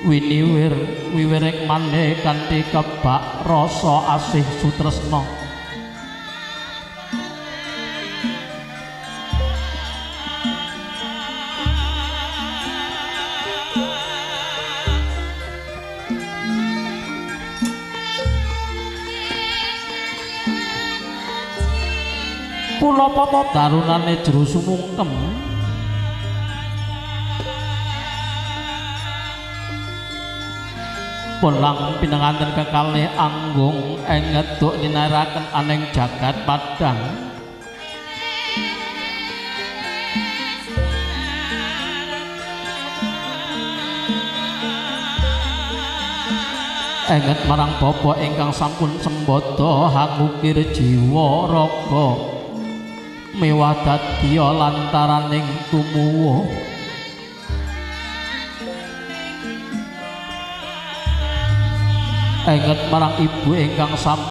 winiwir wiwirek maneh kanthi kebak rasa asih sutresna. Kula pata darunane jero sumungkem pulang pinanganten kekalih anggung engeduk ninaraken aning jagat padang enget marang bapa ingkang sampun sembada hangukir jiwa raga mewah dadya lantaraning tumuwuh enget marang ibu ingkang sampun